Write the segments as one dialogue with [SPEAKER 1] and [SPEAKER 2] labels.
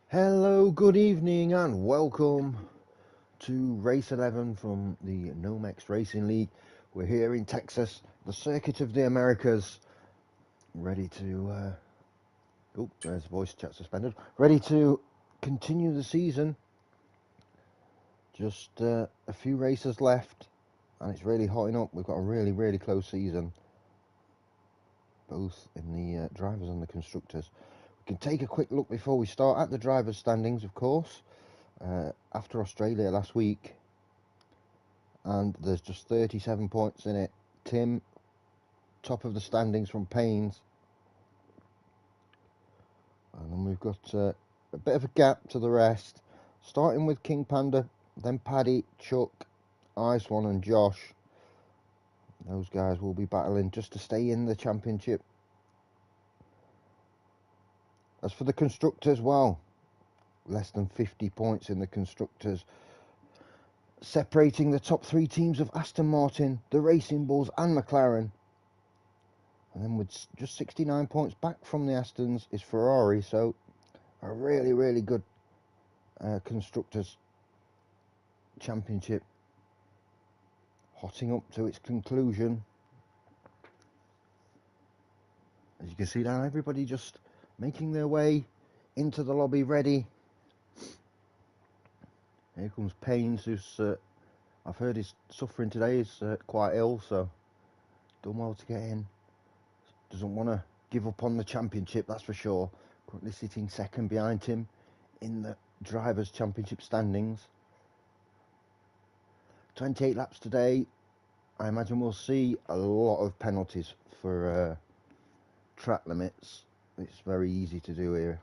[SPEAKER 1] Hello, good evening, and welcome to Race 11 from the NOMEX Racing League. We're here in Texas, the Circuit of the Americas, ready to. Oh, there's voice chat suspended. Ready to continue the season. Just a few races left, and it's really hotting up. We've got a really close season, both in the drivers and the constructors. We can take a quick look before we start at the drivers' standings, of course. After Australia last week, and there's just 37 points in it. Tim, top of the standings from Paynes, and then we've got a bit of a gap to the rest, starting with King Panda, then Paddy, Chuck, Ice One and Josh. Those guys will be battling just to stay in the championship. As for the constructors, well, less than 50 points in the constructors, separating the top three teams of Aston Martin, the Racing Bulls and McLaren. And then with just 69 points back from the Astons is Ferrari, so a really good constructors championship hotting up to its conclusion. As you can see now, everybody just making their way into the lobby ready. Here comes Paynes, who's I've heard is suffering today, is quite ill, so done well to get in. Doesn't want to give up on the championship, that's for sure. Currently sitting second behind him in the Drivers' Championship standings. 28 laps today. I imagine we'll see a lot of penalties for track limits. It's very easy to do here.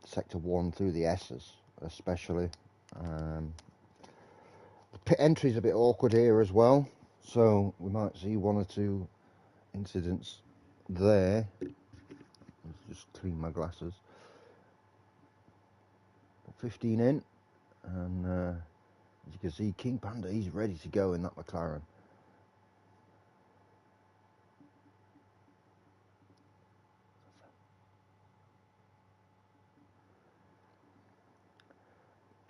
[SPEAKER 1] Sector 1 through the S's especially. The pit entry is a bit awkward here as well, so we might see one or two incidents there. Let's just clean my glasses. 15 in, and as you can see, King Panda, he's ready to go in that McLaren.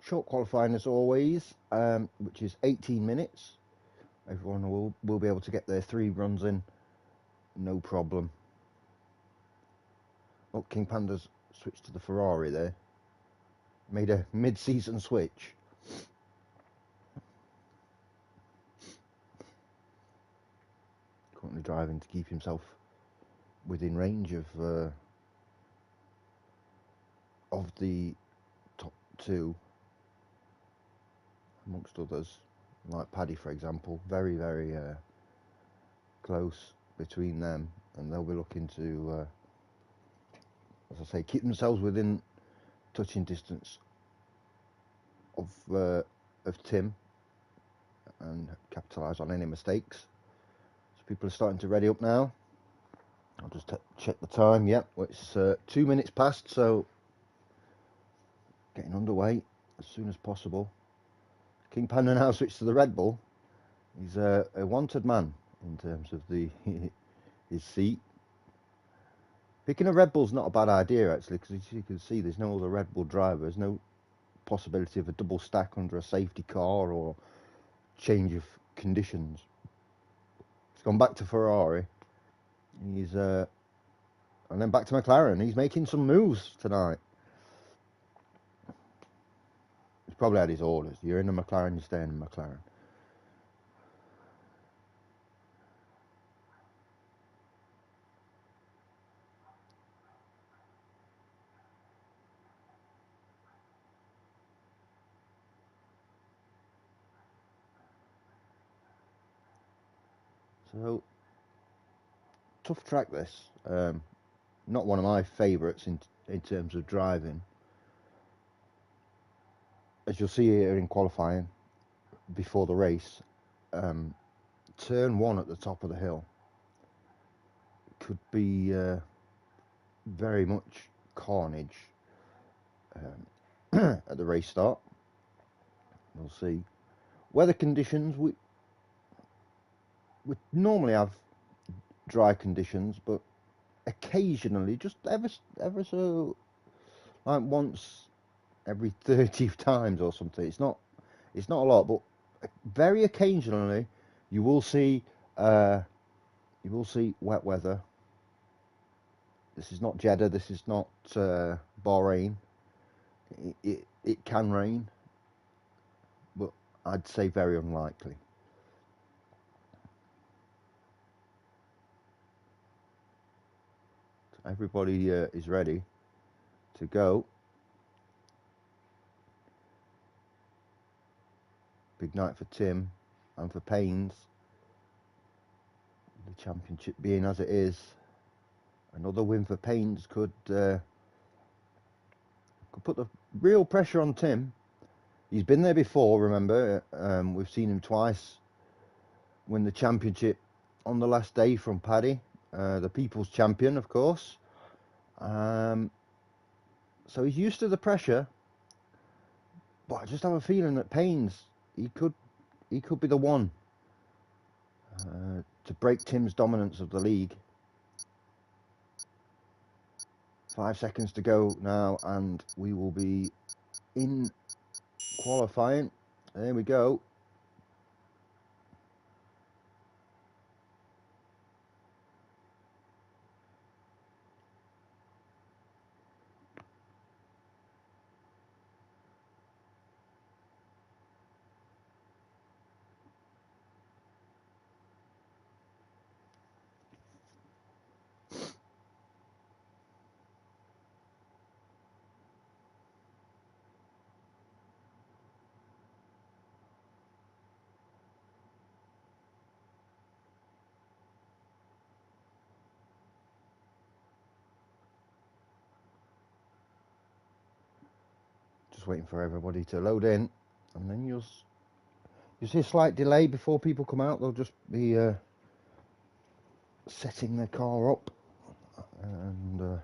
[SPEAKER 1] Short qualifying as always, which is 18 minutes. Everyone will be able to get their 3 runs in, no problem. Oh, King Panda's switched to the Ferrari there. Made a mid-season switch. Currently driving to keep himself within range of the top 2, amongst others, like Paddy, for example. Very close between them, and they'll be looking to, as I say, keep themselves within touching distance of Tim and capitalise on any mistakes. So people are starting to ready up now. I'll just check the time. Yep, well, it's 2 minutes past, so getting underway as soon as possible. King Panda now switched to the Red Bull. He's a wanted man in terms of his seat. Picking a Red Bull's not a bad idea, actually, because as you can see, there's no other Red Bull drivers, no possibility of a double stack under a safety car or change of conditions. He's gone back to Ferrari. He's and then back to McLaren. He's making some moves tonight. He's probably had his orders. You're in a McLaren, you stay in a McLaren. So, tough track this. Not one of my favourites in terms of driving. As you'll see here in qualifying, before the race, turn 1 at the top of the hill could be very much carnage at the race start. We'll see. Weather conditions, we normally have dry conditions, but occasionally, just ever so like once every 30 times or something. It's not a lot, but very occasionally you will see wet weather. This is not Jeddah, this is not Bahrain. It can rain, but I'd say very unlikely. So everybody is ready to go. Big night for Tim and for Paynes. The championship being as it is, another win for Paynes could put the real pressure on Tim. He's been there before, remember. We've seen him twice win the championship on the last day from Paddy, the people's champion, of course. So he's used to the pressure, but I just have a feeling that Paynes, he could be the one to break Tim's dominance of the league. 5 seconds to go now, and we will be in qualifying. There we go. Just waiting for everybody to load in, and then you'll see a slight delay before people come out. They'll just be setting their car up, and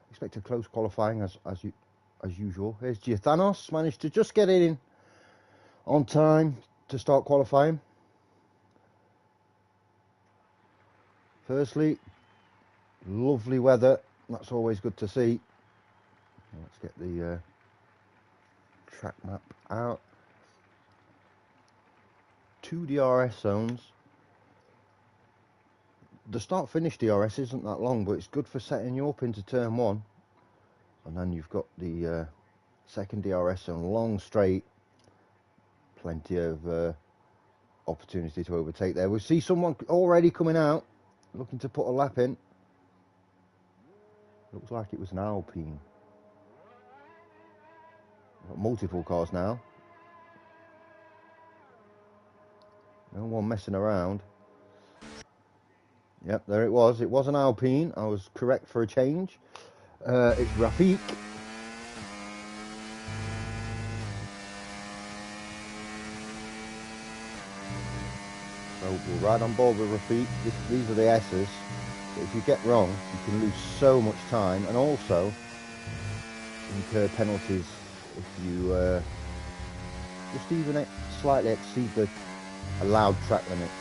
[SPEAKER 1] expect a close qualifying as usual. Here's Giathanos, managed to just get in on time to start qualifying. Firstly, lovely weather, that's always good to see. Let's get the track map out. 2 DRS zones. The start-finish DRS isn't that long, but it's good for setting you up into turn 1. And then you've got the second DRS zone, long straight, plenty of opportunity to overtake there. We see someone already coming out, looking to put a lap in. Looks like it was an Alpine. Got multiple cars now. No one messing around. Yep, there it was. It was an Alpine. I was correct for a change. It's Rafik. So we're right on board with Rafik. These are the S's. But if you get wrong, you can lose so much time, and also incur penalties if you just even slightly exceed the allowed track limits.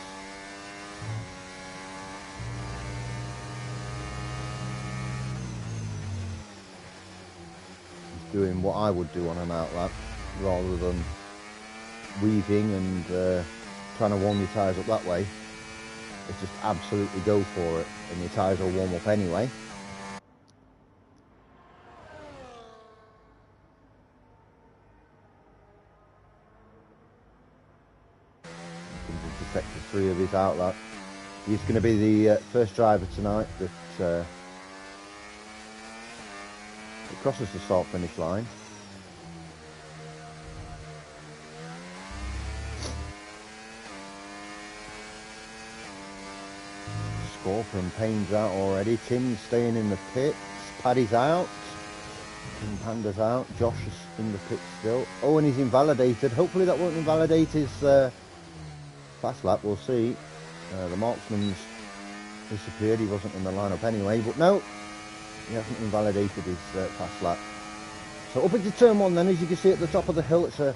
[SPEAKER 1] He's doing what I would do on an outlap, rather than weaving and trying to warm your tyres up that way. It's just absolutely go for it, and your tyres will warm up anyway. Into sector 3 of his outlap. He's going to be the first driver tonight that crosses the start-finish line. Score from Payne's out already. Tim's staying in the pits. Paddy's out. Tim Panda's out. Josh is in the pits still. Oh, and he's invalidated. Hopefully that won't invalidate his fast lap. We'll see. The marksman's disappeared. He wasn't in the lineup anyway. But no, he hasn't invalidated his fast lap. So up into turn 1 then, as you can see at the top of the hill, it's a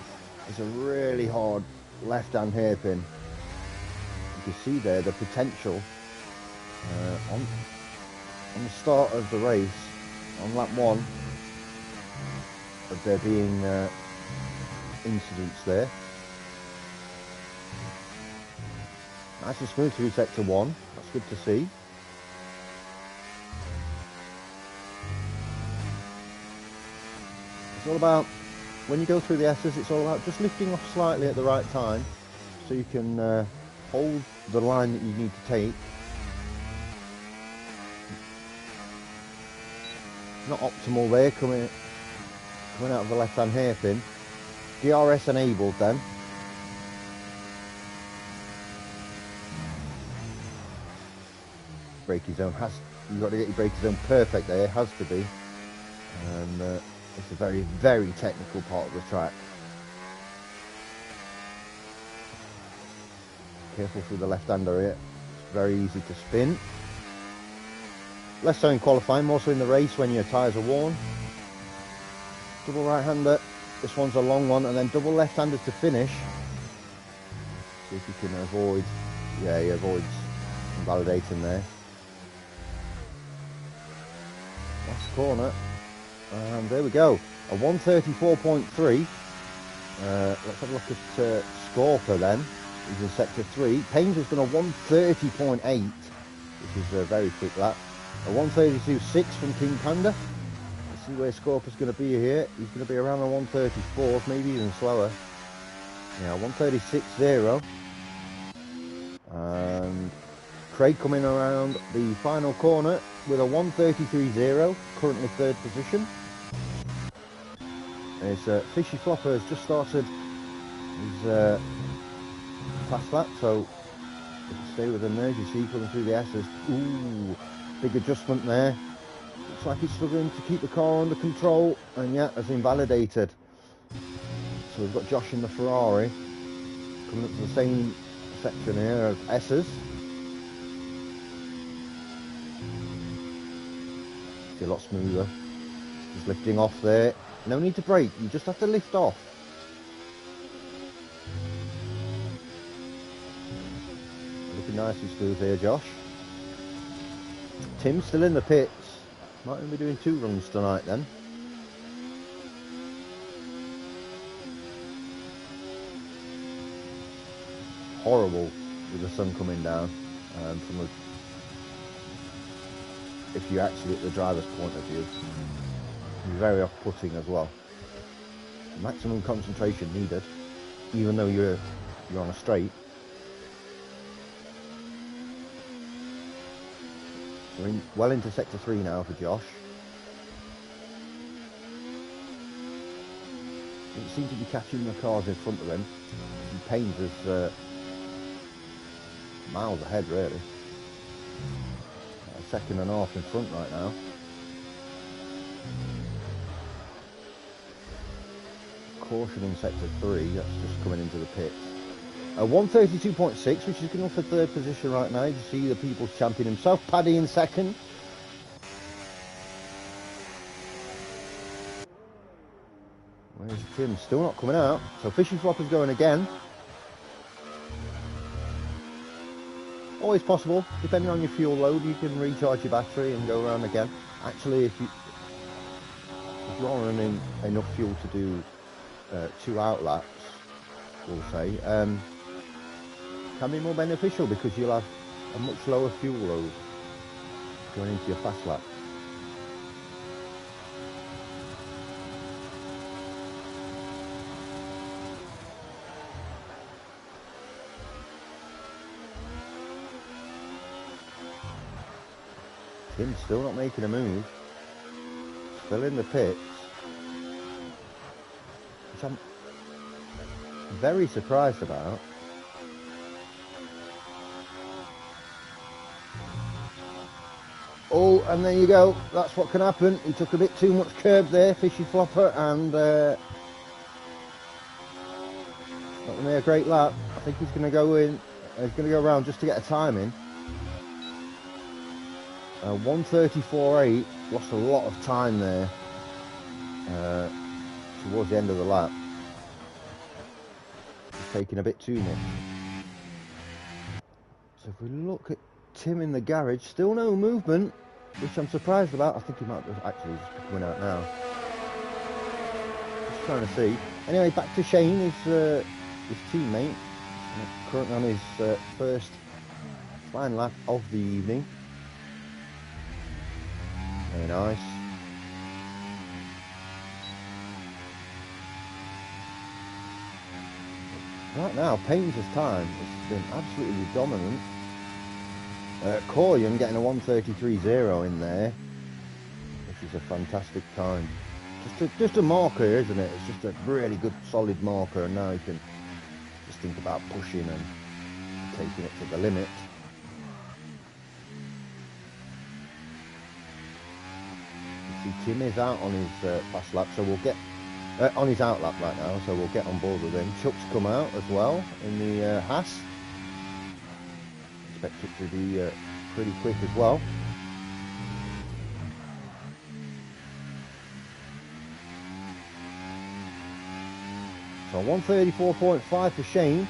[SPEAKER 1] really hard left-hand hairpin. You can see there the potential on the start of the race, on lap 1, of there being incidents there. Nice and smooth through sector 1, that's good to see. It's all about, when you go through the S's, it's all about just lifting off slightly at the right time so you can hold the line that you need to take. Not optimal there, coming out of the left-hand hairpin. DRS enabled then. Braking zone you've got to get your braking zone perfect there, it has to be. And it's a very, very technical part of the track. Careful through the left-hander here, it's very easy to spin. Less so in qualifying, more so in the race when your tyres are worn. Double right-hander, this one's a long one, and then double left-hander to finish. See if you can avoid, yeah, he avoids invalidating there. Last corner, and there we go, a 134.3. Let's have a look at Scorper then. He's in sector 3. Paynes has done a 130.8, which is a very quick lap. A 132.6 from King Panda. Let's see where Scorper's going to be here. He's going to be around the 134s, maybe even slower. Yeah, 136.0. And Craig coming around the final corner with a 133.0, currently 3rd position. As Fishy Flopper has just started his fast lap, so stay with him there as you see coming through the S's. Ooh, big adjustment there. Looks like he's struggling to keep the car under control, and yeah, has invalidated. So we've got Josh in the Ferrari coming up to the same section here as S's. See, a lot smoother. Just lifting off there. No need to brake, you just have to lift off. Looking nice and smooth here, Josh. Tim's still in the pits. Might only be doing 2 runs tonight then. Horrible with the sun coming down. If you're actually at the driver's point of view, very off-putting as well. Maximum concentration needed, even though you're on a straight. We're well into sector 3 now for Josh. Doesn't seem to be catching the cars in front of him. And Paynes is miles ahead really. A second and a half in front right now. Caution in sector 3, that's just coming into the pits. 132.6, which is good enough for 3rd position right now. You see the People's Champion himself, Paddy in 2nd. Where's Tim? Still not coming out. So Fishy Flopper's going again. Always possible, depending on your fuel load, you can recharge your battery and go around again. Actually, if you are running enough fuel to do 2 out laps, we'll say, can be more beneficial because you'll have a much lower fuel load going into your fast lap. Tim's still not making a move, still in the pits, which I'm very surprised about. Oh, and there you go, that's what can happen. He took a bit too much curb there, Fishy Flopper, and not going to be a great lap. I think he's going to go in, he's going to go around just to get a time in. 134.8, lost a lot of time there towards the end of the lap. He's taking a bit too much. So if we look at Tim in the garage, still no movement, which I'm surprised about. I think he might actually just be coming out now. trying to see. Anyway, back to Shane, his teammate, currently on his first flying lap of the evening. Very nice. Right now, Payne's time has been absolutely dominant. Coryan getting a 1:33.0 in there, which is a fantastic time. Just a marker, isn't it? It's just a really good, solid marker, and now you can just think about pushing and taking it to the limit. You see, Tim is out on his fast lap, so we'll get on his out lap right now, so we'll get on board with him. Chuck's come out as well in the Haas. Expect it to be pretty quick as well. So 1:34.5 for Shane,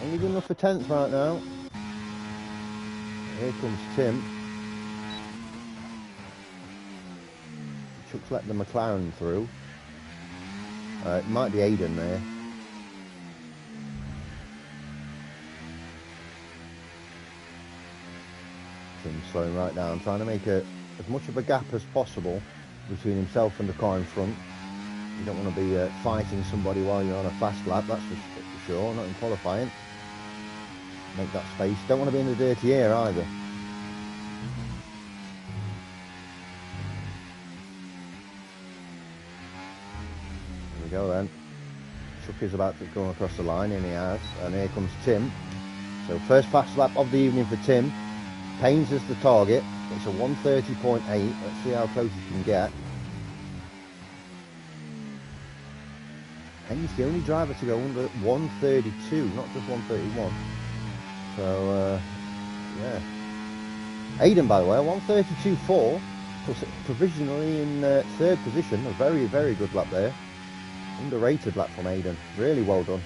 [SPEAKER 1] only good enough for 10th right now. Here comes Tim. Chuck's let the McLaren through. It might be Aiden there. Tim's slowing right down, trying to make as much of a gap as possible between himself and the car in front. You don't want to be fighting somebody while you're on a fast lap, that's for sure, not in qualifying. Make that space. Don't want to be in the dirty air either. Here we go then. Chuck is about to go across the line, and he has. And here comes Tim. So first fast lap of the evening for Tim. Payne's is the target. It's a 1:30.8. Let's see how close he can get. Payne's the only driver to go under 1:32, not just 1:31. So, yeah. Aiden, by the way, 1:32.4, provisionally in third position. A very, very good lap there. Underrated lap from Aiden. Really well done.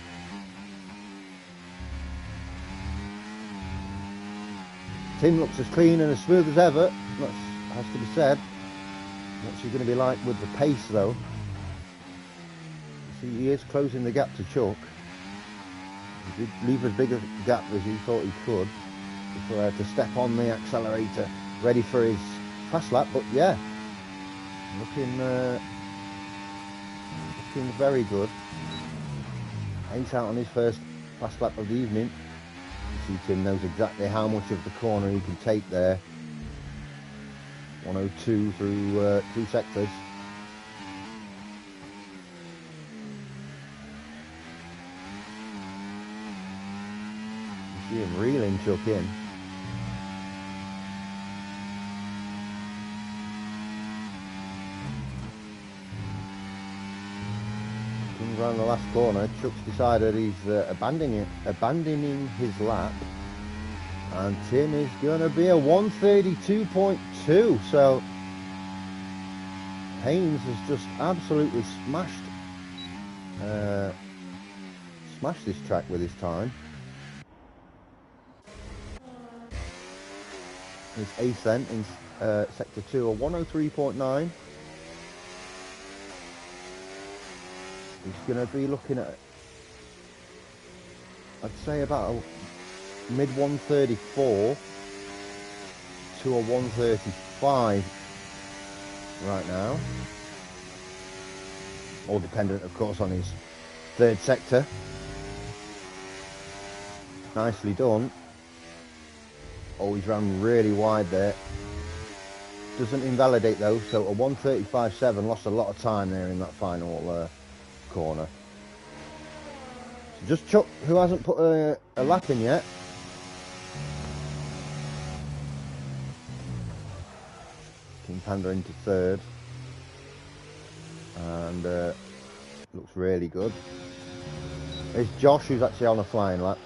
[SPEAKER 1] Tim looks as clean and as smooth as ever. That has to be said. What's he going to be like with the pace, though? See, he is closing the gap to Chuck. He did leave as big a gap as he thought he could before he had to step on the accelerator, ready for his fast lap. But yeah, looking very good. Ace out on his first fast lap of the evening. You see, Tim knows exactly how much of the corner he can take there. 102 through 3 sectors. You see him reeling Chuck in. Comes around the last corner. Chuck's decided he's abandoning his lap, and Tim is going to be a 1:32.2. So Haynes has just absolutely smashed this track with his time. His ace then in sector 2, a 1:03.9. He's going to be looking at, I'd say, about a mid 1:34 to a 1:35 right now. All dependent, of course, on his third sector. Nicely done. Always ran really wide there. Doesn't invalidate though, so a 1:35.7, lost a lot of time there in that final corner. So just Chuck, who hasn't put a lap in yet. King Panda into third. And looks really good. There's Josh, who's actually on a flying lap.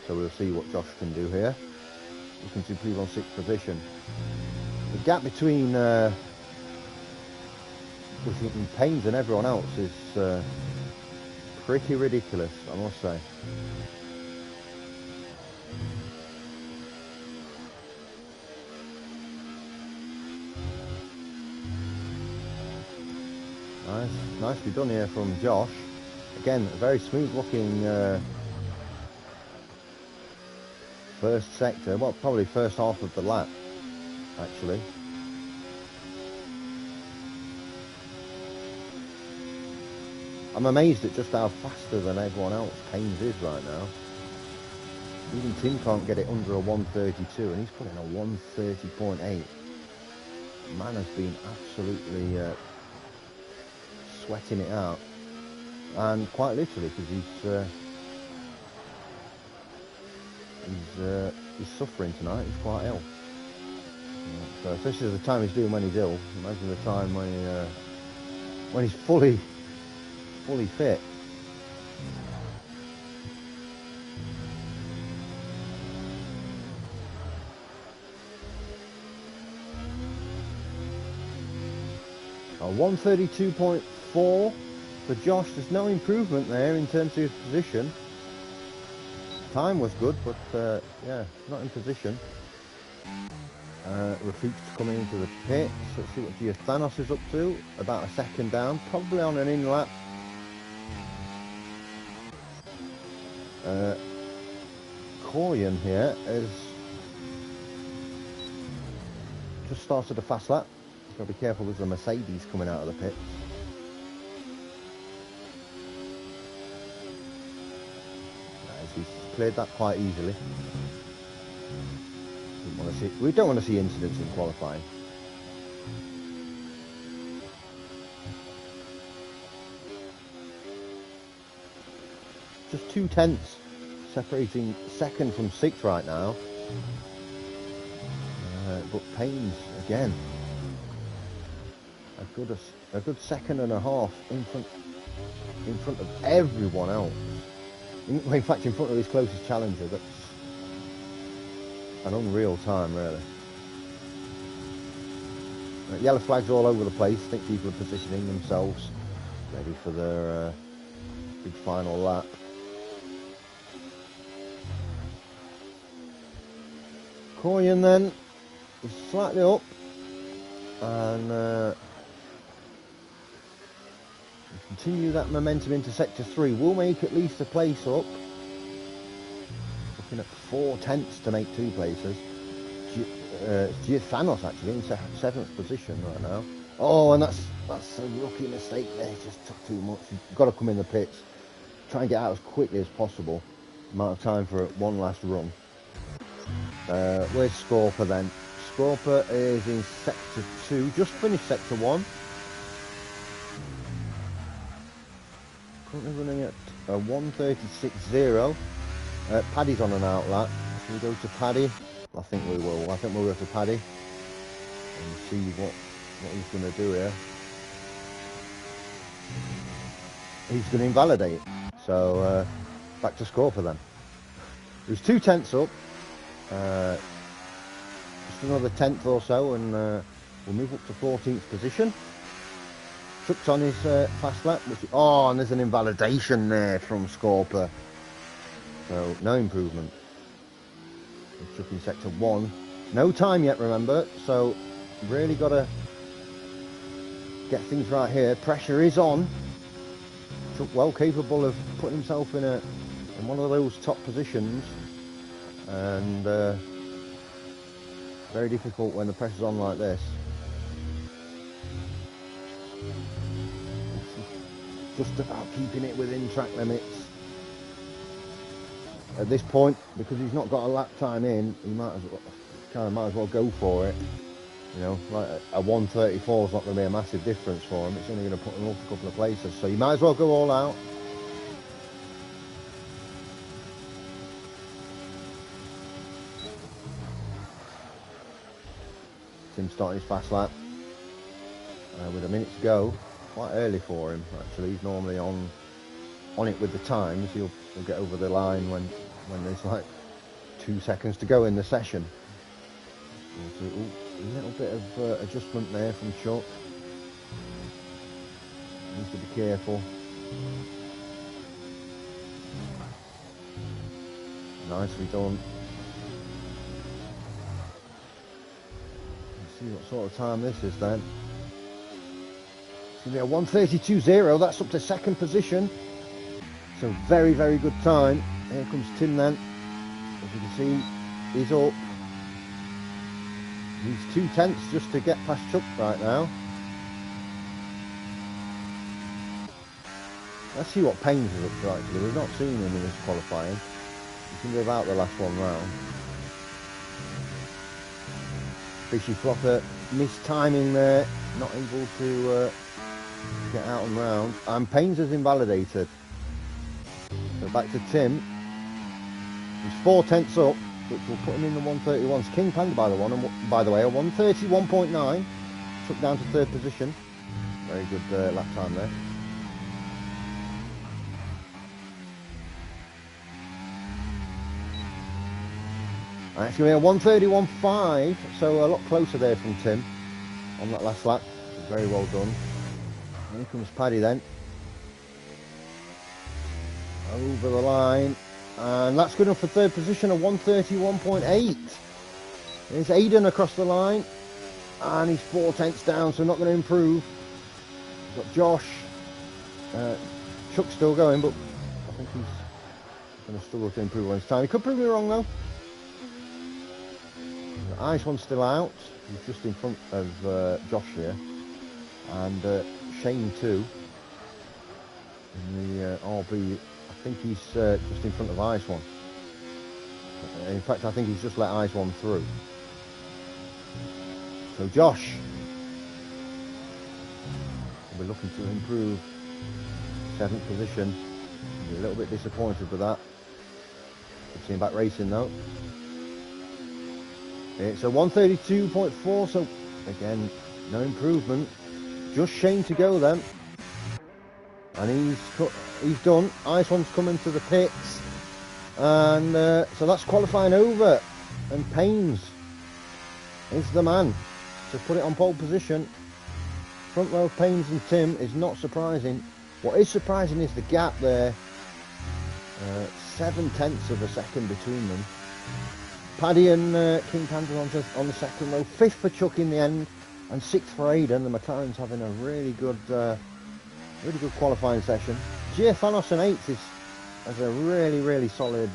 [SPEAKER 1] So we'll see what Josh can do here. Looking to improve on 6th position. The gap between Paynes and everyone else is pretty ridiculous, I must say. Nicely done here from Josh. Again, a very smooth looking first sector, well, probably first half of the lap, actually. I'm amazed at just how faster than everyone else Haynes is right now. Even Tim can't get it under a 132, and he's putting a 130.8. Man has been absolutely sweating it out, and quite literally, because he's suffering tonight. He's quite ill. So if this is the time he's doing when he's ill, imagine the time when he's fully fit. A 132.4 for Josh. There's no improvement there in terms of his position. Time was good, but yeah, not in position. Rafik's coming into the pit. So let's see what Giathanos is up to. About a second down, probably on an in lap. Corian here has just started a fast lap. Got to be careful, there's a Mercedes coming out of the pits. He's cleared that quite easily. We don't want to see incidents in qualifying. Just 2/10 separating second from sixth right now. But Payne's again a good second and a half in front of everyone else. In fact, in front of his closest challenger. That's an unreal time, really. Yellow flags all over the place. I think people are positioning themselves ready for their big final lap. Corian then is slightly up, and continue that momentum into sector 3. We'll make at least a place up. Looking at 4/10 to make 2 places. Giathanos actually in 7th position right now. Oh, and that's a rookie mistake there. Just took too much. You've got to come in the pits. Try and get out as quickly as possible. Amount of time for one last run. Where's Scorper then? Scorper is in sector 2. Just finished sector 1. Currently running at a 136.0. Paddy's on an outlap. Should we go to Paddy? I think we will. I think we'll go to Paddy and see what he's going to do here. He's going to invalidate. So back to Scorper then. He was 2/10 up. Just another 10th or so, and we'll move up to 14th position. Chuck's on his fast lap. And there's an invalidation there from Scorper. So no improvement. Chuck in sector 1. No time yet, remember. So really got to get things right here. Pressure is on. Chuck well capable of putting himself in one of those top positions, and very difficult when the pressure's on like this. Just about keeping it within track limits. At this point, because he's not got a lap time in, he might as well go for it. You know, like a 134 is not going to be a massive difference for him. It's only going to put him up a couple of places, so you might as well go all out. Tim starting his fast lap with a minute to go. Quite early for him, actually. He's normally on it with the times. He'll get over the line when there's like 2 seconds to go in the session. So, a little bit of adjustment there from Chuck. Needs to be careful. Nicely done. Let's see what sort of time this is then. It's going to be a 1:32.0. That's up to second position. So very, very good time. Here comes Tim then. As you can see, he's up. He's 2/10 just to get past Chuck right now. Let's see what Paynes is up to actually. We've not seen him in this qualifying. He can live out the last one round. Fishy Flopper missed timing there. Not able to get out and round. And Paynes is invalidated. So back to Tim. He's 4/10 up, which will put him in the 1:31s. King Panda by the way, a 1:31.9. Took down to third position. Very good lap time there. It's going to be a 1:31.5, so a lot closer there from Tim on that last lap. Very well done. And here comes Paddy then. Over the line. And that's good enough for third position, a 1:31.8. There's Aidan across the line. And he's 4/10 down, so not going to improve. We've got Josh. Chuck's still going, but I think he's going to struggle to improve on his time. He could prove me wrong though. The Ice One's still out. He's just in front of Josh here. And Shane too. In the RB, I think he's just in front of Ice One. In fact, I think he's just let Ice One through. So Josh will be looking to improve 7th position. He'll be a little bit disappointed with that. Good seeing back racing though. It's a 1:32.4, so again, no improvement. Just Shane to go then. And he's done. Ice One's coming to the pits. And so that's qualifying over. And Paynes is the man to put it on pole position. Front row of Paynes and Tim is not surprising. What is surprising is the gap there. 7/10 of a second between them. Paddy and King Panda on the second row. 5th for Chuck in the end. And 6th for Aidan. The McLaren's having a really good qualifying session. Giafanos in 8th has a really solid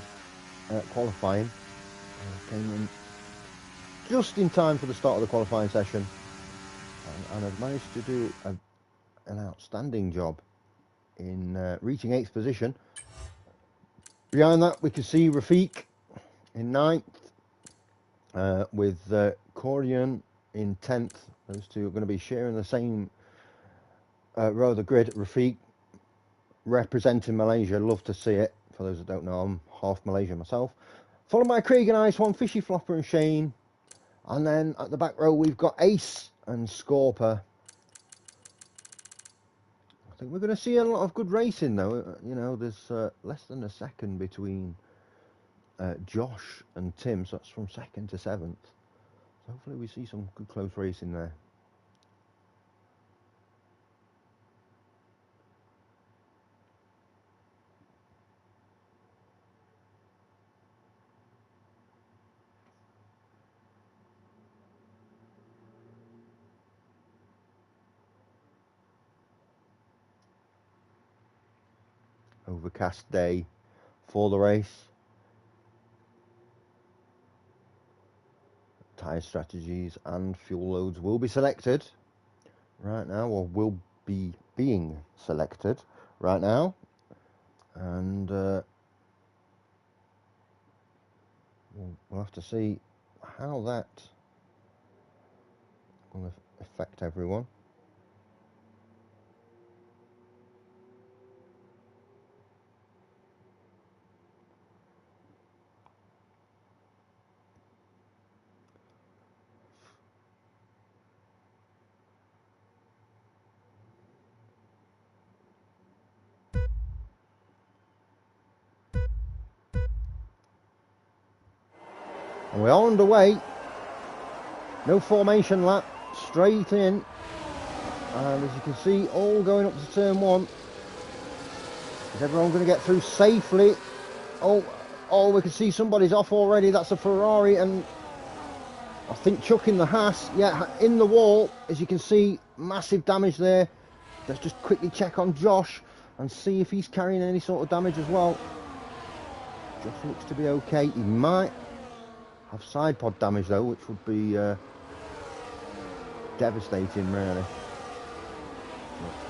[SPEAKER 1] qualifying. Came in just in time for the start of the qualifying session. And have managed to do an outstanding job in reaching 8th position. Behind that we can see Rafiq in 9th. With Corian in 10th. Those two are going to be sharing the same row of the grid. Rafiq representing Malaysia. Love to see it. For those that don't know, I'm half Malaysian myself. Followed by Craig and Ice One, Fishy Flopper and Shane. And then at the back row we've got Ace and Scorper. I think we're going to see a lot of good racing though. You know, there's less than a second between Josh and Tim, so that's from 2nd to 7th. So hopefully we see some good close racing there. Overcast day for the race. Tyre strategies and fuel loads will be selected right now, or will be being selected right now, and we'll have to see how that will affect everyone. And we're underway. No formation lap, straight in. And as you can see, all going up to turn 1. Is everyone going to get through safely? Oh, we can see somebody's off already. That's a Ferrari, and I think Chuck in the Haas. Yeah, in the wall. As you can see, massive damage there. Let's just quickly check on Josh and see if he's carrying any sort of damage as well. Josh looks to be okay. He might have side pod damage though, which would be devastating really.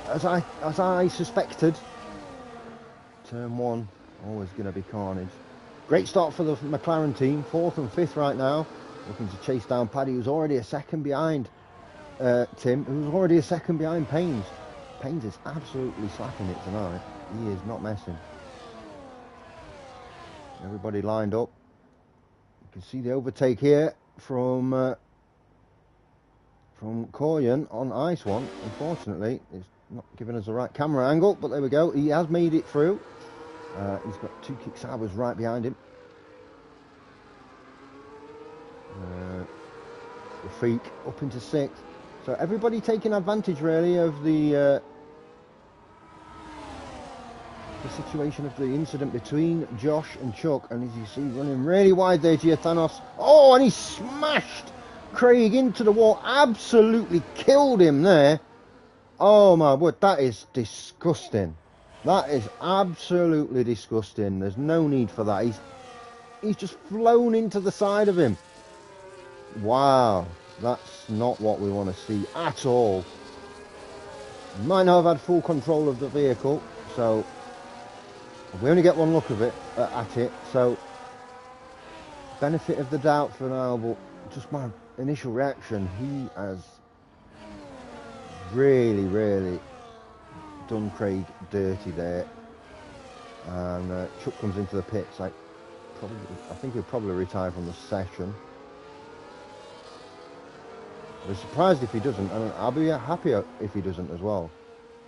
[SPEAKER 1] As I suspected, turn one always going to be carnage. Great start for the McLaren team, 4th and 5th right now, looking to chase down Paddy, who's already a second behind Tim, who's already a second behind Paynes. Paynes is absolutely slapping it tonight. He is not messing. Everybody lined up. You can see the overtake here from Koyan on ice one. Unfortunately, it's not giving us the right camera angle, but there we go. He has made it through. He's got 2 kick sabers right behind him. Rafik up into 6th. So everybody taking advantage really of the situation of the incident between Josh and Chuck. And as you see, running really wide there, Giathanos. Oh, and he smashed Craig into the wall. Absolutely killed him there. Oh my word, that is disgusting. That is absolutely disgusting. There's no need for that. He's just flown into the side of him. Wow, that's not what we want to see at all. Might not have had full control of the vehicle, so we only get one look of it at it. So benefit of the doubt for now, but just my initial reaction, he has really done Craig dirty there. And Chuck comes into the pits. Like, I think he'll probably retire from the session. I'm surprised if he doesn't, and I'll be happier if he doesn't as well.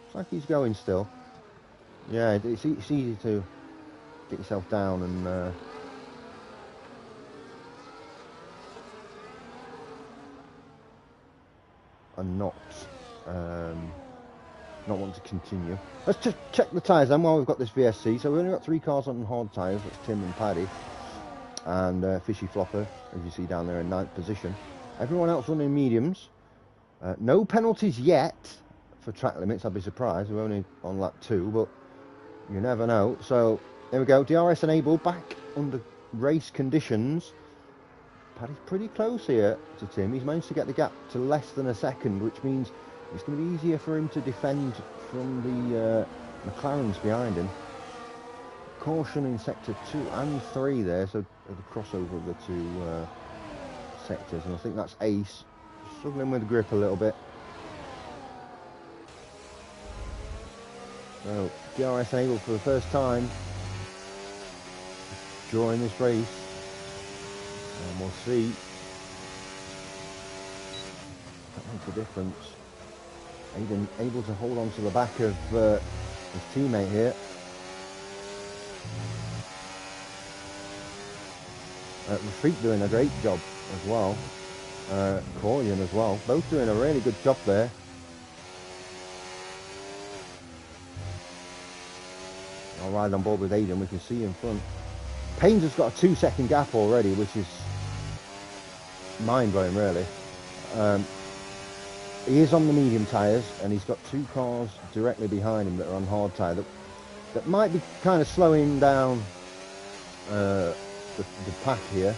[SPEAKER 1] It's like he's going still. Yeah, it's easy to get yourself down and not want to continue. Let's just check the tyres then while we've got this VSC. So we've only got 3 cars on hard tyres. That's Tim and Paddy, and Fishy Flopper, as you see down there in 9th position. Everyone else running mediums. No penalties yet for track limits. I'd be surprised. We're only on lap 2, but you never know. So there we go. DRS enabled, back under race conditions. Paddy's pretty close here to Tim. He's managed to get the gap to less than a second, which means it's going to be easier for him to defend from the McLarens behind him. Caution in sector 2 and 3 there, so the crossover of the 2 sectors, and I think that's Ace struggling with grip a little bit. So DRS enabled for the first time during this race, and we'll see. That makes a difference. Aiden able to hold on to the back of his teammate here. Rafik doing a great job as well. Koyan as well. Both doing a really good job there. I'll ride on board with Aiden. We can see in front. Paynes has got a 2-second gap already, which is mind-blowing really. He is on the medium tyres, and he's got 2 cars directly behind him that are on hard tyre that might be kind of slowing down the pack here.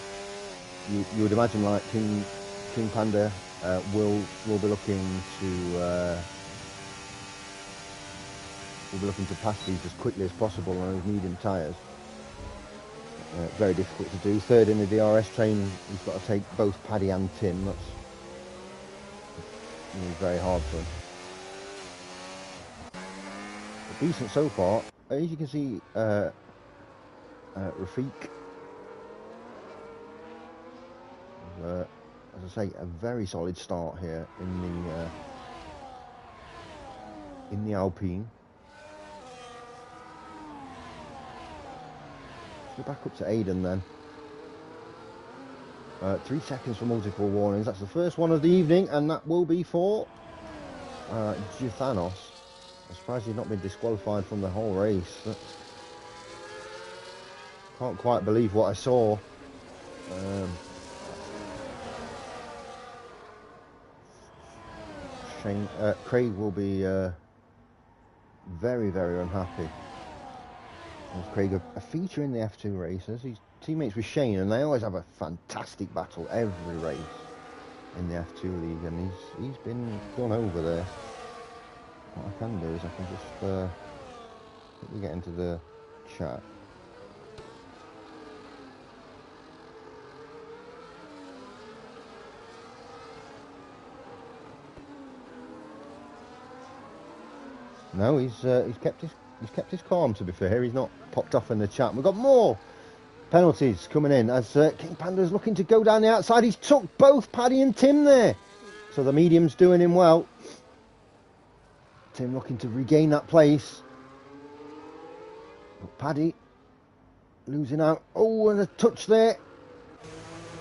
[SPEAKER 1] You would imagine like King Panda will be looking to pass these as quickly as possible on his medium tyres. Very difficult to do. 3rd in the DRS train, he's got to take both Paddy and Tim. That's very hard for him. But decent so far. As you can see, Rafik, as I say, a very solid start here in the Alpine. Let's go back up to Aiden then. 3 seconds for multiple warnings. That's the first one of the evening, and that will be for Giathanos. I'm surprised he's not been disqualified from the whole race. But can't quite believe what I saw. Craig will be very, very unhappy. There's Craig, a feature in the F2 races. He's teammates with Shane, and they always have a fantastic battle every race in the F2 league, and he's been done over there. What I can do is I can just quickly get into the chat. No, he's kept his calm. To be fair, he's not popped off in the chat. We've got more penalties coming in as King Panda's looking to go down the outside. He's took both Paddy and Tim there, so the medium's doing him well. Tim looking to regain that place, but Paddy losing out. Oh, and a touch there.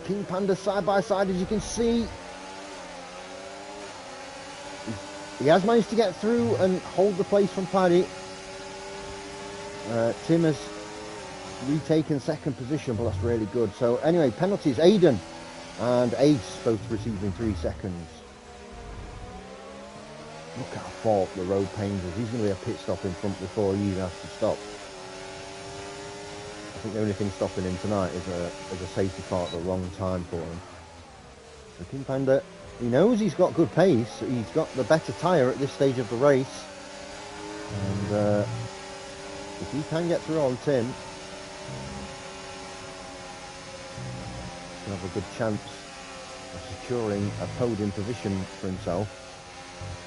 [SPEAKER 1] King Panda side by side, as you can see. He has managed to get through and hold the place from Paddy. Tim has retaken second position, but that's really good. So anyway, penalties. Aiden and Ace both receiving 3 seconds. Look how far up the road pains us. He's going to be a pit stop in front before he even has to stop. I think the only thing stopping him tonight is a safety car at the wrong time for him. So King Panda, he knows he's got good pace. He's got the better tyre at this stage of the race. And if he can get through on Tim, he'll have a good chance of securing a podium position for himself.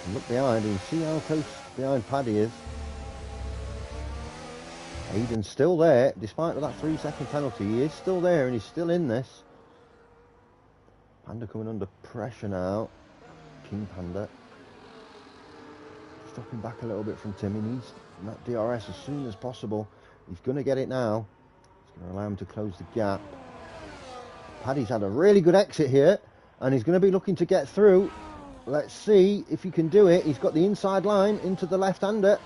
[SPEAKER 1] And look behind and see how close behind Paddy is. Aiden's still there, despite that 3-second penalty. He is still there and he's still in this. Panda coming under pressure now. King Panda stopping back a little bit from Tim. He needs that DRS as soon as possible. He's going to get it now. It's going to allow him to close the gap. Paddy's had a really good exit here, and he's going to be looking to get through. Let's see if he can do it. He's got the inside line into the left-hander,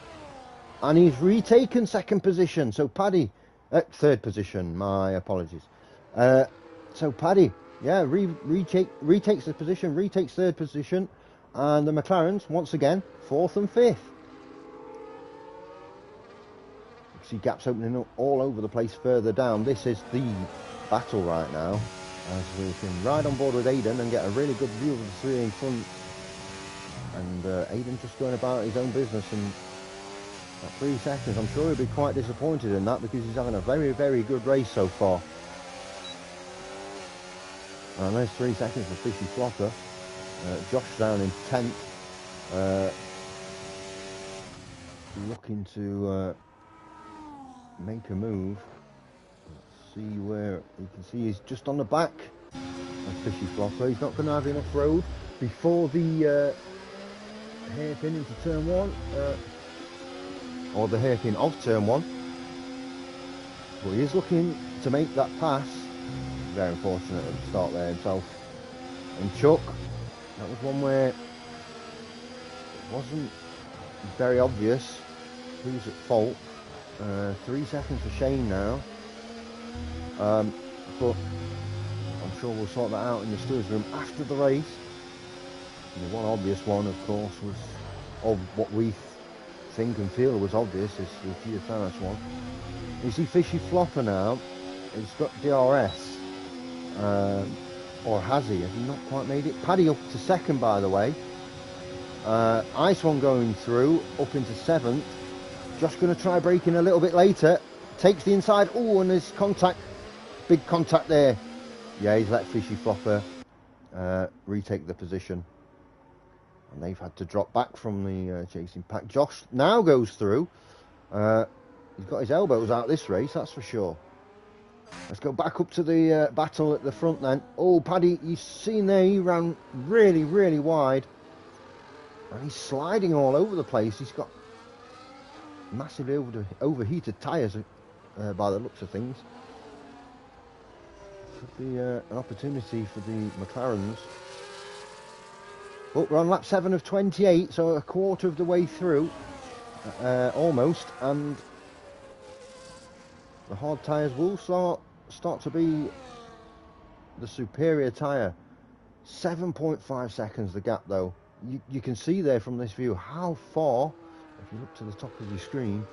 [SPEAKER 1] and he's retaken second position. So Paddy, third position, my apologies. So Paddy, yeah, retakes the position, retakes third position, and the McLarens, once again, 4th and 5th. You see gaps opening up all over the place further down. This is the battle right now, as we can ride on board with Aiden and get a really good view of the 3 in front. And Aiden just going about his own business, and at 3 seconds, I'm sure he'll be quite disappointed in that, because he's having a very, very good race so far. And there's 3 seconds for Fishy Flopper. Josh down in 10th, looking to make a move. Let's see where you can see he's just on the back of Fishy Flopper. He's not going to have enough road before the hairpin into turn 1, or the hairpin of turn 1. But he is looking to make that pass. Very unfortunate at the start there himself. And Chuck, that was one where it wasn't very obvious who's at fault. 3 seconds for Shane now. But I'm sure we'll sort that out in the stewards room after the race. And the one obvious one, of course, was of what we think and feel was obvious, is the Giathanos one. You see Fishy Flopper now, he's got DRS. Or has he? Has he not quite made it? Paddy up to 2nd, by the way. Ice One going through, up into 7th. Just going to try braking a little bit later. Takes the inside. Oh, and there's contact. Big contact there. Yeah, he's let Fishy Flopper retake the position. And they've had to drop back from the chasing pack. Josh now goes through. He's got his elbows out this race, that's for sure. Let's go back up to the battle at the front then. Oh, Paddy, you've seen there, he ran really, really wide. And he's sliding all over the place. He's got massively overheated tyres by the looks of things. Could be an opportunity for the McLarens. But we're on lap 7 of 28, so a quarter of the way through, almost, and the hard tyres will start to be the superior tyre. 7.5 seconds the gap though. You can see there from this view how far if you look to the top of your screen,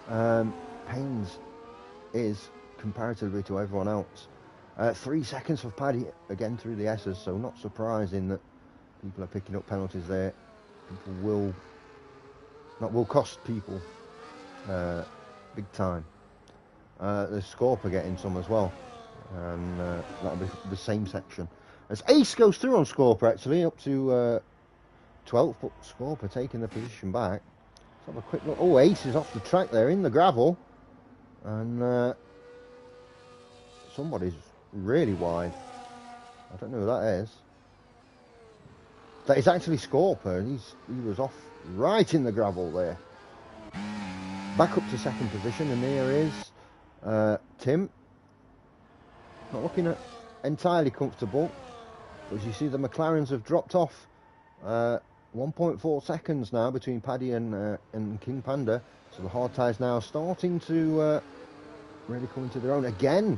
[SPEAKER 1] Paynes is comparatively to everyone else 3 seconds for Paddy again through the S's, so not surprising that people are picking up penalties there. People will cost people big time. There's Scorper getting some as well, and that'll be the same section as Ace goes through on Scorper, actually up to 12th, but Scorper taking the position back. Let's have a quick look. Oh, Ace is off the track there in the gravel, and somebody's really wide. I don't know who that is. That is actually Scorper. He was off right in the gravel there. Back up to second position, and there is Tim. Not looking entirely comfortable. But as you see, the McLarens have dropped off 1.4 seconds now between Paddy and King Panda. So the hard tyres now starting to really come into their own again.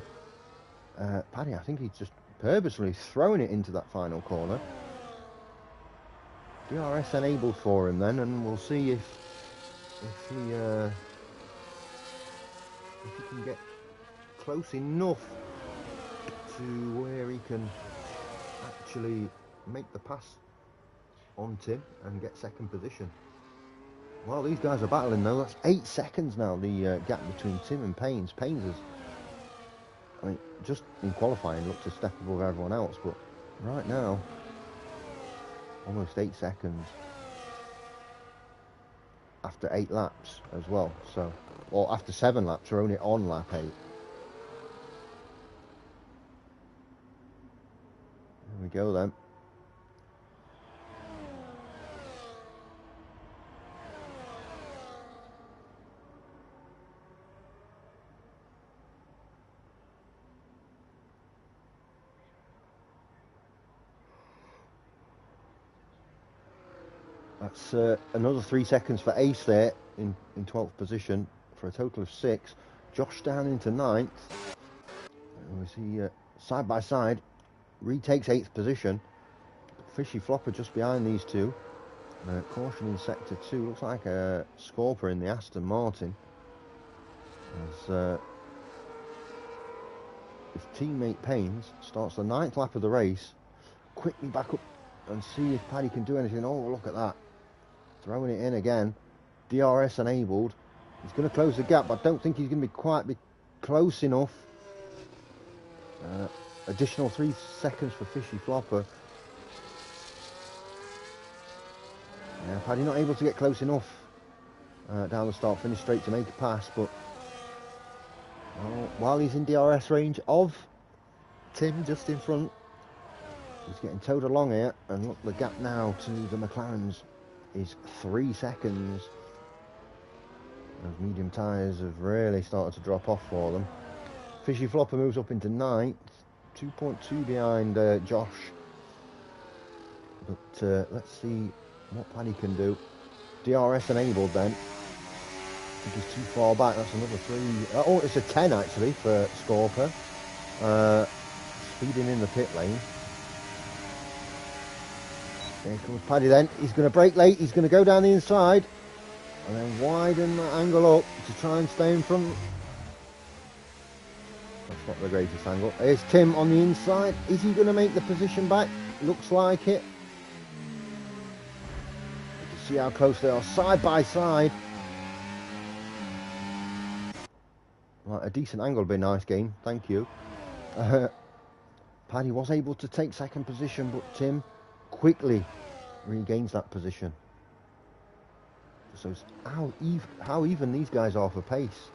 [SPEAKER 1] Paddy, I think he's just purposely throwing it into that final corner. DRS enabled for him then, and we'll see if he can get close enough to where he can actually make the pass on Tim and get second position. Well, these guys are battling though. That's 8 seconds now, the gap between Tim and Paynes. Paynes is, I mean, just in qualifying looked a step above everyone else, but right now, almost 8 seconds after 8 laps as well. So, or after 7 laps, we're only on lap 8. There we go then. That's another 3 seconds for Ace there in 12th position for a total of 6. Josh down into 9th. And we see side by side retakes 8th position. Fishy Flopper just behind these two. Caution in sector 2. Looks like a Scorper in the Aston Martin. As his teammate Paynes starts the 9th lap of the race. Quickly back up and see if Paddy can do anything. Oh, look at that. Throwing it in again. DRS enabled. He's going to close the gap, but I don't think he's going to be close enough. Additional 3 seconds for Fishy Flopper. Yeah, Paddy not able to get close enough down the start finish straight to make a pass, but while he's in DRS range of Tim just in front, he's getting towed along here, and look, the gap now to the McLarens is 3 seconds. Those medium tyres have really started to drop off for them. Fishy Flopper moves up into 9th, 2.2 behind Josh. But let's see what Paddy can do. DRS enabled then. I think he's too far back. That's another 3. Oh, it's a 10 actually for Scorper. Speeding in the pit lane. There comes Paddy then. He's going to brake late. He's going to go down the inside. And then widen that angle up to try and stay in front. That's not the greatest angle. There's Tim on the inside. Is he going to make the position back? Looks like it. You can see how close they are side by side. Right, a decent angle would be a nice game. Thank you. Paddy was able to take second position, but Tim quickly regains that position. So it's how even these guys are for pace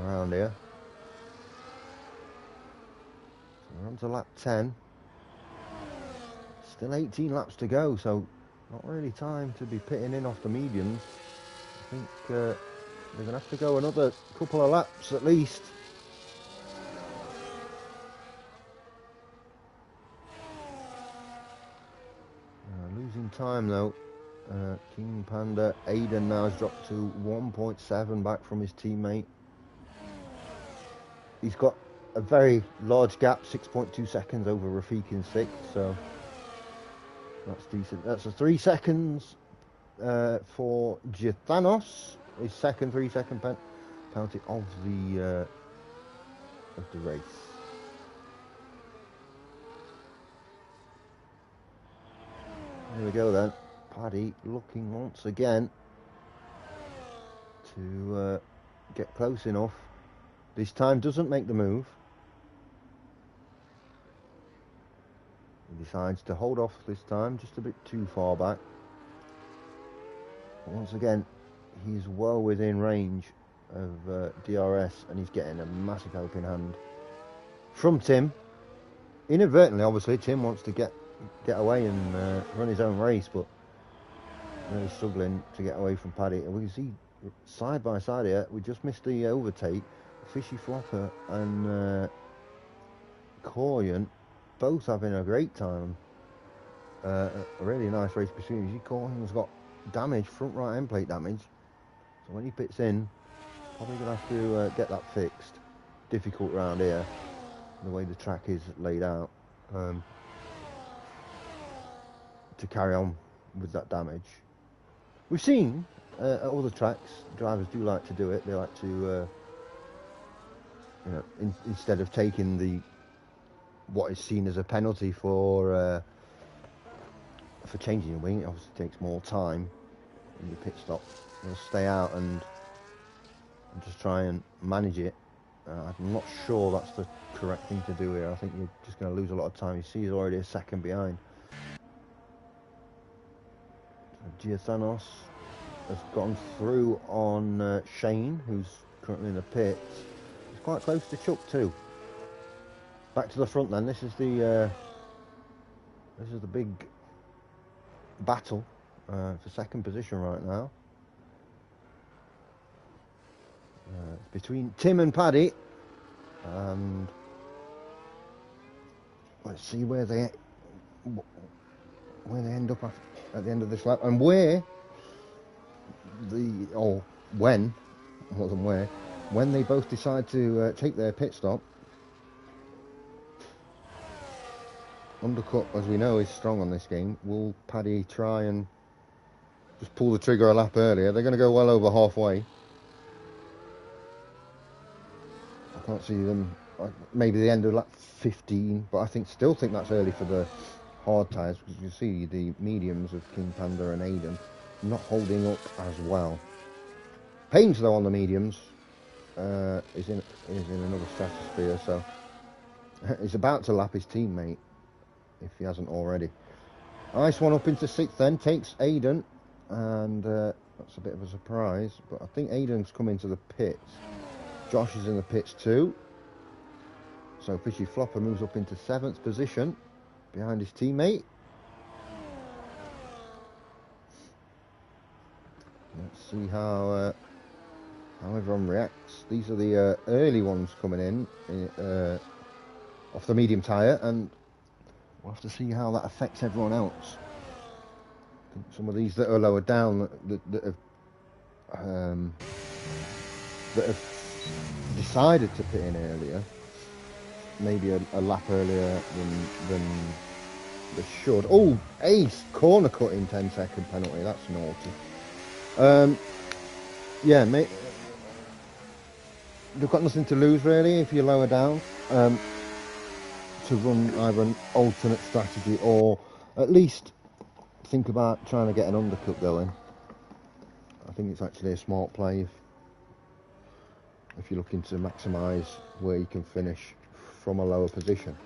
[SPEAKER 1] around here. So we're on to lap 10. Still 18 laps to go, so not really time to be pitting in off the mediums. I think they're going to have to go another couple of laps at least. Losing time though. King Panda, Aiden now has dropped to 1.7 back from his teammate. He's got a very large gap, 6.2 seconds over Rafik in 6th, so that's decent. That's a 3 seconds for Giathanos, his second 3-second penalty of the race. There we go then. Paddy looking once again to get close enough. This time doesn't make the move. He decides to hold off this time, just a bit too far back. But once again, he's well within range of DRS, and he's getting a massive helping hand from Tim. Inadvertently, obviously, Tim wants to get away and run his own race, but really struggling to get away from Paddy. And we can see side by side here, we just missed the overtake. Fishy Flopper and Coryan both having a great time. A really nice race between you. Coryan's got damage, front right end plate damage, so when he pits in, probably gonna have to get that fixed. Difficult round here, the way the track is laid out, to carry on with that damage. We've seen at other tracks, drivers do like to do it. They like to you know, instead of taking what is seen as a penalty for changing your wing, it obviously takes more time in your pit stop. You'll stay out and just try and manage it. I'm not sure that's the correct thing to do here. I think you're just going to lose a lot of time. You see he's already a second behind. So Giathanos has gone through on Shane, who's currently in the pits. He's quite close to Chuck too. Back to the front then. This is the big battle for second position right now. Between Tim and Paddy, and let's see where they end up at the end of this lap, and when they both decide to take their pit stop. Undercut, as we know, is strong on this game. Will Paddy try and just pull the trigger a lap earlier? They're going to go well over halfway. I can't see them. Maybe the end of lap 15, but still think that's early for the hard tyres, because you see the mediums of King Panda and Aiden not holding up as well. Paynes, though, on the mediums is in another stratosphere, so he's about to lap his teammate if he hasn't already. Nice one up into 6th then, takes Aiden, and that's a bit of a surprise, but I think Aiden's come into the pits. Josh is in the pits too, so Fishy Flopper moves up into 7th position behind his teammate. Let's see how everyone reacts. These are the early ones coming in off the medium tyre, and we'll have to see how that affects everyone else. I think some of these that are lower down that have decided to pit in earlier, maybe a lap earlier than they should. Oh, ace corner cutting 10-second penalty. That's naughty. Yeah, mate. They've got nothing to lose really if you're lower down. To run either an alternate strategy or at least think about trying to get an undercut going. I think it's actually a smart play if you're looking to maximise where you can finish from a lower position.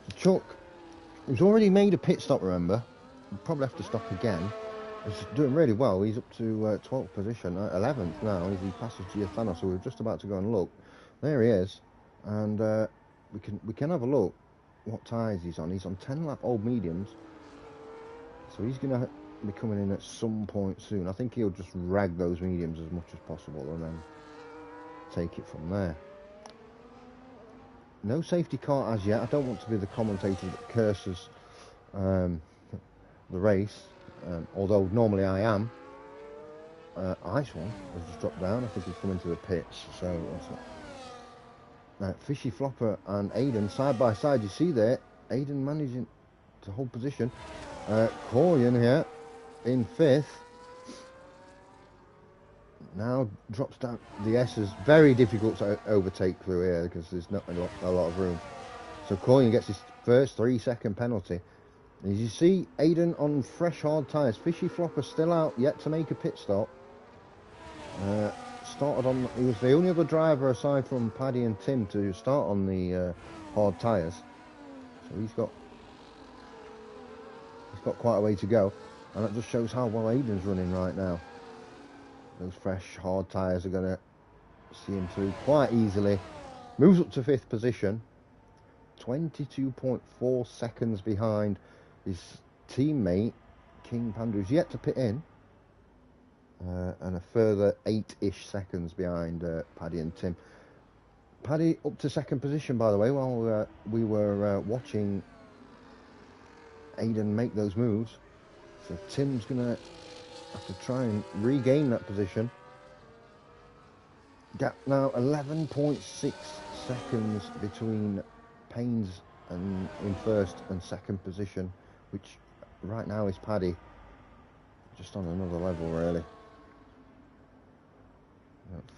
[SPEAKER 1] So Chuck, who's already made a pit stop, remember, will probably have to stop again. He's doing really well. He's up to 12th position, 11th now. He passes Giathanos, so we're just about to go and look. There he is, and we can have a look what tyres he's on. He's on 10 lap old mediums, so he's going to be coming in at some point soon. I think he'll just rag those mediums as much as possible and then take it from there. No safety car as yet. I don't want to be the commentator that curses the race, although normally I am. Ice one has just dropped down. I think he's come into the pits, so Fishy Flopper and Aiden side by side. You see there, Aiden managing to hold position. Coryan here in 5th. Now drops down. The S is very difficult to overtake through here because there's not a lot of room. So Coryan gets his first 3-second penalty. As you see, Aiden on fresh hard tyres. Fishy Flopper still out, yet to make a pit stop. Started on. He was the only other driver aside from Paddy and Tim to start on the hard tyres. So he's got quite a way to go, and that just shows how well Aiden's running right now. Those fresh hard tyres are going to see him through quite easily. Moves up to 5th position. 22.4 seconds behind his teammate King Panda, who's yet to pit in, and a further 8-ish seconds behind Paddy and Tim. Paddy up to 2nd position, by the way, while we were watching Aiden make those moves. So Tim's going to have to try and regain that position. Gap now 11.6 seconds between Paynes and in 1st and 2nd position, which right now is Paddy. Just on another level, really.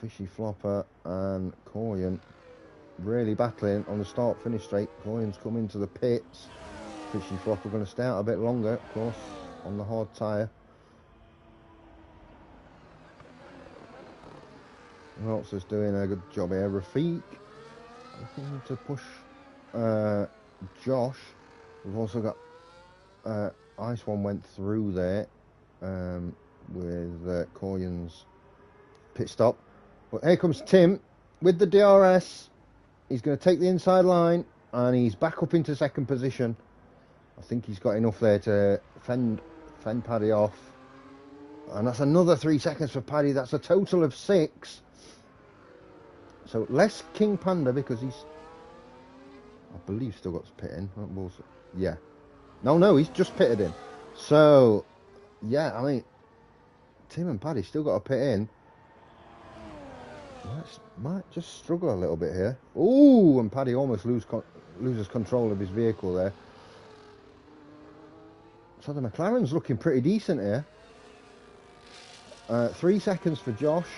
[SPEAKER 1] Fishy Flopper and Coryan really battling on the start-finish straight. Coryan's coming to the pits. Fishy Flopper going to stay out a bit longer, of course, on the hard tyre. Who else is doing a good job here? Rafiq looking to push Josh. We've also got Ice One went through there with Coryan's pit stop. But here comes Tim with the DRS. He's going to take the inside line and he's back up into 2nd position. I think he's got enough there to fend Paddy off. And that's another 3 seconds for Paddy. That's a total of 6. So less King Panda because he's, I believe, still got to pit in. Yeah. No, he's just pitted in. So, yeah, I mean, Tim and Paddy still got to pit in. Might just struggle a little bit here. Ooh, and Paddy almost loses control of his vehicle there. So the McLaren's looking pretty decent here. 3 seconds for Josh.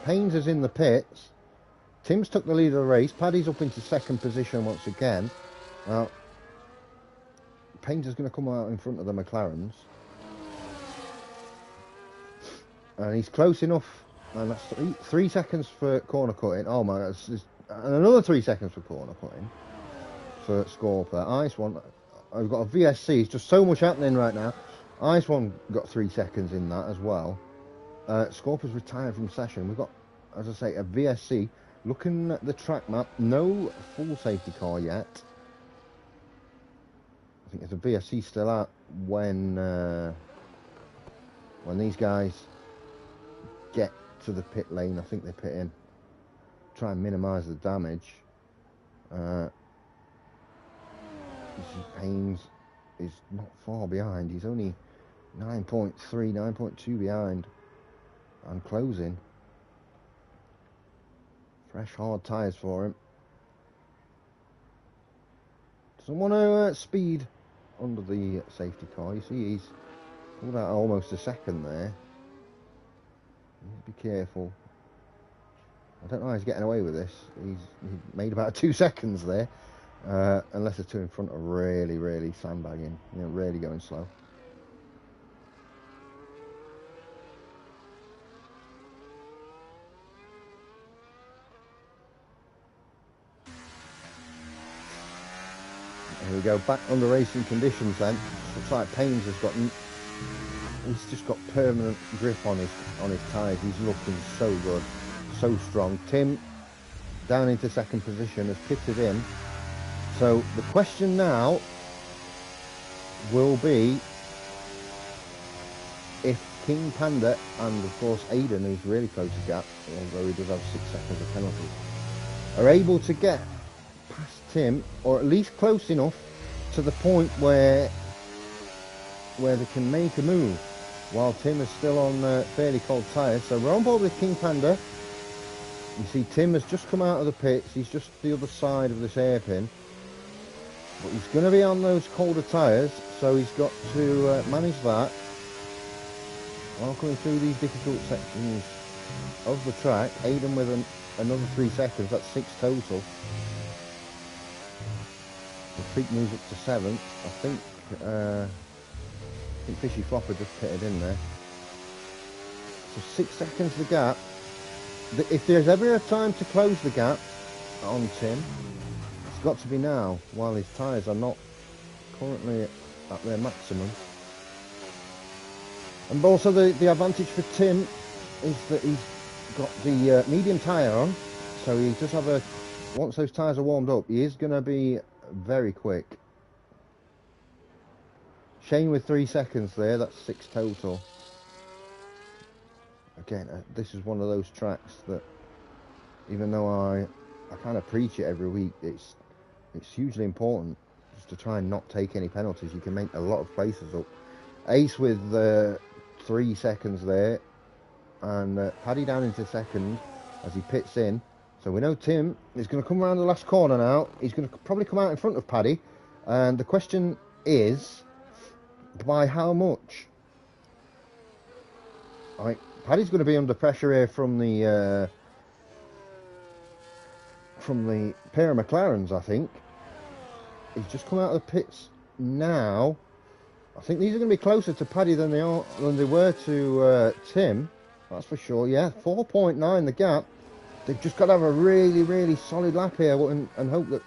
[SPEAKER 1] Paynes is in the pits. Tim's took the lead of the race. Paddy's up into 2nd position once again. Now, Paynes is going to come out in front of the McLarens. And he's close enough. And that's 3 seconds for corner cutting. Oh my God. And another 3 seconds for corner cutting. For Scorper. Ice One. I've got a VSC. It's just so much happening right now. Ice One got 3 seconds in that as well. Scorper's retired from session. We've got, as I say, a VSC. Looking at the track map, no full safety car yet. I think there's a VSC still out when these guys get to the pit lane. I think they pit in. Try and minimise the damage. Paynes is not far behind. He's only 9.3, 9.2 behind and closing. Fresh hard tyres for him. Doesn't want to speed under the safety car. You see he's pulled out almost a second there. Be careful. I don't know how he's getting away with this. He made about 2 seconds there. Unless the two in front are really sandbagging. You know, really going slow. Here we go, back under racing conditions then. Looks like Paynes has got, he's just got permanent grip on his tyres. He's looking so good, so strong. Tim, down into 2nd position, has pitted in. So the question now will be if King Panda and of course Aiden, who's really close to Gap, although he does have 6 seconds of penalty, are able to get past Tim, or at least close enough to the point where they can make a move while Tim is still on fairly cold tyres. So we're on board with King Panda. You see Tim has just come out of the pits. He's just the other side of this hairpin, but he's going to be on those colder tyres, so he's got to manage that while coming through these difficult sections of the track. Aiden with another 3 seconds. That's 6 total. The Freak moves up to 7th. I think Fishy Flopper just pitted in there. So 6 seconds the gap. If there's ever a time to close the gap on Tim, it's got to be now, while his tyres are not currently at their maximum. And also the advantage for Tim is that he's got the medium tyre on, so he does have once those tyres are warmed up, he is going to be very quick. Shane with 3 seconds there, that's 6 total. Again, this is one of those tracks that, even though I kind of preach it every week, it's hugely important just to try and not take any penalties. You can make a lot of places up. Ace with 3 seconds there, and Paddy down into 2nd as he pits in. So we know Tim is going to come around the last corner now. He's going to probably come out in front of Paddy, and the question is, by how much? Paddy's going to be under pressure here from the pair of McLarens, I think. He's just come out of the pits now. I think these are going to be closer to Paddy than they were to Tim. That's for sure. Yeah, 4.9 the gap. They've just got to have a really, really solid lap here and hope that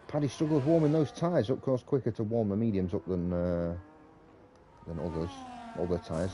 [SPEAKER 1] Paddy struggles warming those tyres. Of course, quicker to warm the mediums up than others, other tyres.